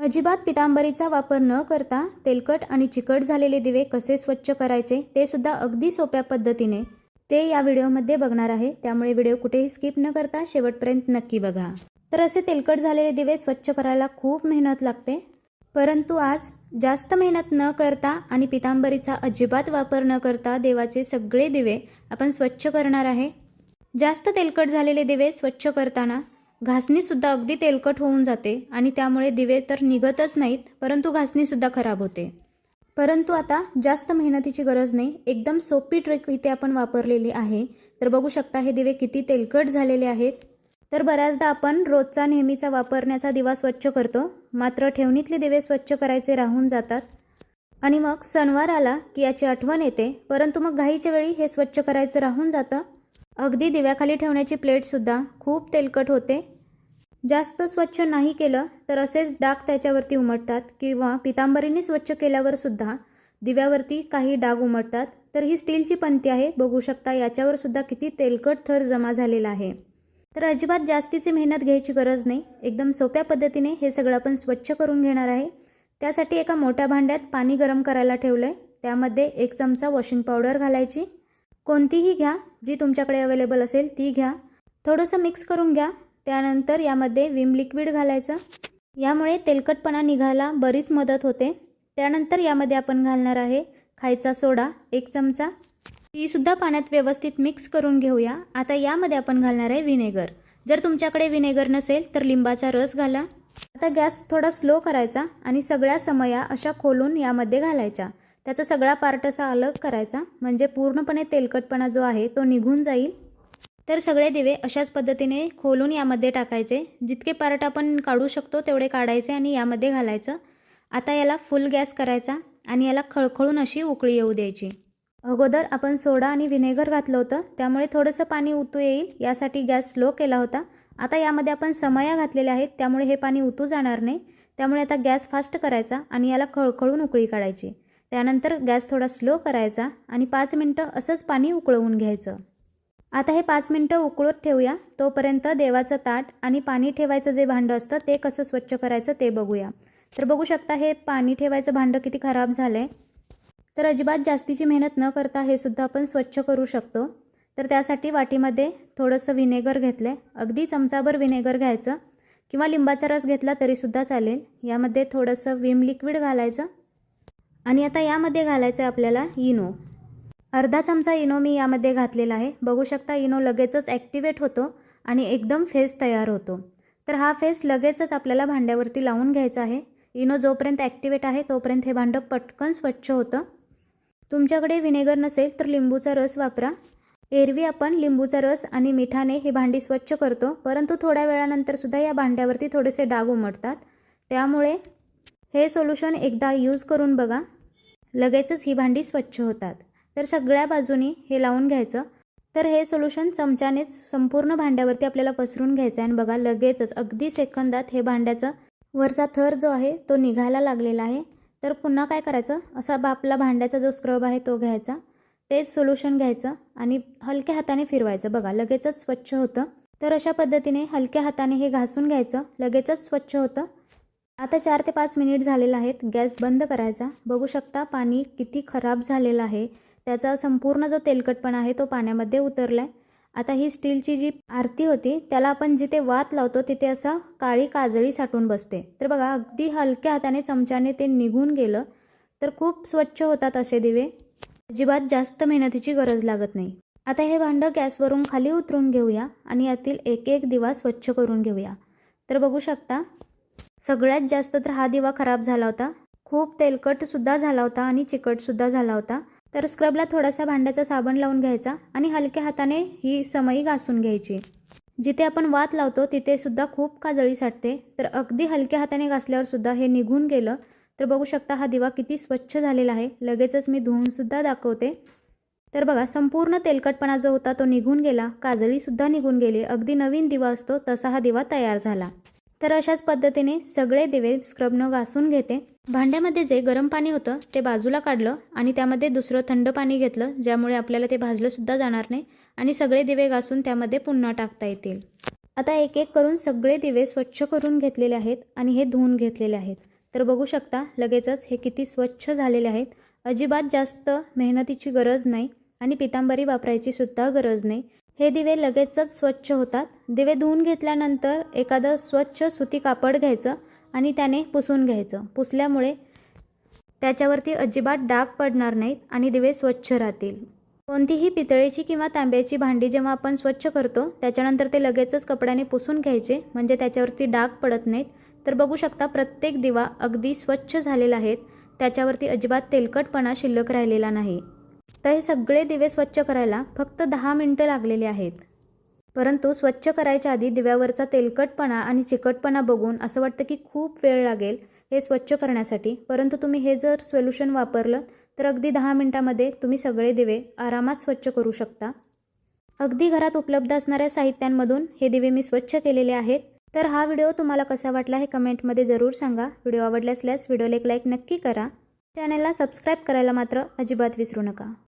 अजिबात पितांबरीचा वापर न करता तेलकट आणि चिकट झालेले दिवे कसे स्वच्छ करायचे ते सुद्धा अगदी सोप्या पद्धतीने ते या व्हिडिओमध्ये बघणार आहे। त्यामुळे व्हिडिओ कुठेही स्किप न करता शेवटपर्यंत नक्की बघा। तर असे तेलकट झालेले दिवे स्वच्छ करायला खूप मेहनत लागते, परंतु आज जास्त मेहनत न करता आणि पितांबरीचा अजिबात वापर न करता देवाचे सगळे दिवे आपण स्वच्छ करणार आहे। जास्त तेलकट झालेले दिवे स्वच्छ करताना घासणी सुद्धा अगदी तेलकट होऊन जाते आणि त्यामुळे दिवे तर निघतच नाहीत, परंतु घासणी सुद्धा खराब होते। परंतु आता जास्त मेहनतीची गरज नाही, एकदम सोपी ट्रिक इथे आपण वापरलेली आहे। तर बघू शकता हे दिवे किती तेलकट झालेले आहेत। तर बऱ्याचदा आपण रोजचा नेहमीचा वापरण्याचा दिवा स्वच्छ करतो, मात्र ठेवणीतले दिवे स्वच्छ करायचे राहून जातात आणि मग सणवार आला की याची आठवण येते, परंतु मग घाईच्या वेळी हे स्वच्छ करायचं राहून जातं। अगदी दिव्याखाली ठेवण्याची प्लेट सुद्धा खूप तेलकट होते। जास्त स्वच्छ नाही केलं तर असेच डाग त्याच्यावरती उमटतात किंवा पितांबरीने स्वच्छ केल्यावर सुद्धा दिव्यावरती काही डाग उमटतात। तर ही स्टीलची पंती आहे, बघू शकता याच्यावर सुद्धा किती तेलकट थर जमा झालेला आहे। तर अजिबात जास्तीची मेहनत घ्यायची गरज नाही, एकदम सोप्या पद्धतीने हे सगळं आपण स्वच्छ करून घेणार आहे। त्यासाठी एका मोठ्या भांड्यात पाणी गरम करायला ठेवलंय, त्यामध्ये 1 चमचा वॉशिंग पावडर घालायची, कोणतीही घ्या जी तुमच्याकडे अवेलेबल असेल ती घ्या। थोडंसं मिक्स करून घ्या। त्यानंतर यामध्ये विम लिक्विड घालायचं, यामुळे तेलकटपणा निघायला बरीच मदत होते। त्यानंतर यामध्ये आपण घालणार आहे खायचा सोडा 1 चमचा, ती सुद्धा पाण्यात व्यवस्थित मिक्स करून घेऊया। आता यामध्ये आपण घालणार आहे व्हिनेगर, जर तुमच्याकडे व्हिनेगर नसेल तर लिंबाचा रस घाला। आता गॅस थोडा स्लो करायचा आणि सगळ्या समया अशा खोलून यामध्ये घालायच्या, त्याचा सगळा पार्ट असा अलग करायचा, म्हणजे पूर्णपणे तेलकटपणा जो आहे तो निघून जाईल। तर सगळे दिवे अशाच पद्धतीने खोलून यामध्ये टाकायचे, जितके पार्ट आपण काढू शकतो तेवढे काढायचे आणि यामध्ये घालायचं। आता याला फुल गॅस करायचा आणि याला खळखळून अशी उकळी येऊ द्यायची। अगोदर आपण सोडा आणि व्हिनेगर घातलं होतं, त्यामुळे थोडंसं पाणी उतू येईल यासाठी गॅस स्लो केला होता। आता यामध्ये आपण समया घातलेल्या आहेत, त्यामुळे हे पाणी उतू जाणार नाही, त्यामुळे आता गॅस फास्ट करायचा आणि याला खळखळून उकळी काढायची। त्यानंतर गॅस थोडा स्लो करायचा आणि 5 मिनिटं असंच पाणी उकळवून घ्यायचं। आता हे 5 मिनिटं उकळत ठेवूया, तोपर्यंत देवाचं ताट आणि पाणी ठेवायचं जे भांडं असतं ते कसं स्वच्छ करायचं ते बघूया। तर बघू शकता हे पाणी ठेवायचं भांडं किती खराब झालंय। तर अजिबात जास्तीची मेहनत न करता हे सुद्धा आपण स्वच्छ करू शकतो। तर त्यासाठी वाटीमध्ये थोडंसं व्हिनेगर घेतलंय, अगदी चमचाभर व्हिनेगर घ्यायचं किंवा लिंबाचा रस घेतला तरीसुद्धा चालेल। यामध्ये थोडंसं विम लिक्विड घालायचं आणि आता यामध्ये घालायचं आहे आपल्याला इनो, अर्धा चमचा इनो मी यामध्ये घातलेला आहे। बघू शकता इनो लगेचच ॲक्टिवेट होतो आणि एकदम फेस तयार होतो। तर हा फेस लगेचच आपल्याला भांड्यावरती लावून घ्यायचा आहे। इनो जोपर्यंत ॲक्टिवेट आहे तोपर्यंत हे भांडं पटकन स्वच्छ होतं। तुमच्याकडे व्हिनेगर नसेल तर लिंबूचा रस वापरा। एरवी आपण लिंबूचा रस आणि मिठाने ही भांडी स्वच्छ करतो, परंतु थोड्या वेळानंतर सुद्धा या भांड्यावरती थोडेसे डाग उमटतात, त्यामुळे हे सोल्युशन एकदा यूज करून बघा, लगेचच ही भांडी स्वच्छ होतात। तर सगळ्या बाजूनी हे लावून घ्यायचं। तर हे सोल्युशन चमच्यानेच संपूर्ण भांड्यावरती आपल्याला पसरून घ्यायचं आहे आणि बघा लगेचच अगदी सेकंदात हे भांड्याचा वरचा थर जो आहे तो निघायला लागलेला आहे। तर पुन्हा काय करायचं, असा आपला भांड्याचा जो स्क्रब आहे तो घ्यायचा, तेच सोल्युशन घ्यायचं आणि हलक्या हाताने फिरवायचं, बघा लगेचच स्वच्छ होतं। तर अशा पद्धतीने हलक्या हाताने हे घासून घ्यायचं, लगेचच स्वच्छ होतं। आता 4 ते 5 मिनिट झालेले आहेत, गॅस बंद करायचा। बघू शकता पाणी किती खराब झालेलं आहे, त्याचा संपूर्ण जो तेलकटपणा आहे तो पाण्यामध्ये उतरलाय। आता ही स्टीलची जी आरती होती त्याला आपण जिथे वात लावतो तिथे असा काळी काजळी साठून बसते, तर बघा अगदी हलक्या हाताने चमच्याने ते निघून गेलं। तर खूप स्वच्छ होतात असे दिवे, अजिबात जास्त मेहनतीची गरज लागत नाही। आता हे भांडं गॅसवरून खाली उतरून घेऊया आणि यातील एक एक दिवा स्वच्छ करून घेऊया। तर बघू शकता सगळ्यात जास्त तर हा दिवा खराब झाला होता, खूप तेलकट सुद्धा झाला होता आणि चिकट सुद्धा झाला होता। तर स्क्रबला थोडासा भांड्याचा साबण लावून घ्यायचा आणि हलक्या हाताने ही समई घासून घ्यायची। जिथे आपण वात लावतो तिथे सुद्धा खूप काजळी साठते, तर अगदी हलक्या हाताने घासल्यावर सुद्धा हे निघून गेलं। तर बघू शकता हा दिवा किती स्वच्छ झालेला आहे, लगेचच मी धुवून सुद्धा दाखवते। तर बघा संपूर्ण तेलकटपणा जो होता तो निघून गेला, काजळी सुद्धा निघून गेली, अगदी नवीन दिवा असतो तसा हा दिवा तयार झाला। तर अशाच पद्धतीने सगळे दिवे स्क्रबनं घासून घेते। भांड्यामध्ये जे गरम पाणी होतं ते बाजूला काढलं आणि त्यामध्ये दुसरं थंड पाणी घेतलं, ज्यामुळे आपल्याला ते भाजलं सुद्धा जाणार नाही आणि सगळे दिवे घासून त्यामध्ये पुन्हा टाकता येतील। आता एक एक करून सगळे दिवे स्वच्छ करून घेतलेले आहेत आणि हे धुवून घेतलेले आहेत। तर बघू शकता लगेचच हे किती स्वच्छ झालेले आहेत. अजिबात जास्त मेहनतीची गरज नाही आणि पितांबरी वापरायची सुद्धा गरज नाही. हे दिवे लगेचच स्वच्छ होतात. दिवे धुवून घेतल्यानंतर एखादं स्वच्छ सुती कापड घ्यायचं आणि त्याने पुसून घ्यायचं. पुसल्यामुळे त्याच्यावरती अजिबात डाग पडणार नाहीत आणि दिवे स्वच्छ राहतील. कोणतीही पितळेची किंवा तांब्याची भांडी जेव्हा आपण स्वच्छ करतो त्याच्यानंतर ते लगेचच कपड्याने पुसून घ्यायचे, म्हणजे त्याच्यावरती डाग पडत नाहीत. तर बघू शकता प्रत्येक दिवा अगदी स्वच्छ झालेला आहे. त्याच्यावरती अजिबात तेलकटपणा शिल्लक राहिलेला नाही. तर हे सगळे दिवे स्वच्छ करायला फक्त 10 मिनिटं लागलेले आहेत. परंतु स्वच्छ करायच्या आधी दिव्यावरचा तेलकटपणा आणि चिकटपणा बघून असं वाटतं की खूप वेळ लागेल हे स्वच्छ करण्यासाठी. परंतु तुम्ही हे जर सोल्युशन वापरलं तर अगदी 10 मिनिटांमध्ये तुम्ही सगळे दिवे आरामात स्वच्छ करू शकता. अगदी घरात उपलब्ध असणाऱ्या साहित्यांमधून हे दिवे मी स्वच्छ केलेले आहेत. तर हा व्हिडिओ तुम्हाला कसा वाटला हे कमेंटमध्ये जरूर सांगा. व्हिडिओ आवडला असल्यास व्हिडिओला एक लाईक नक्की करा. चॅनलला सबस्क्राईब करायला मात्र अजिबात विसरू नका.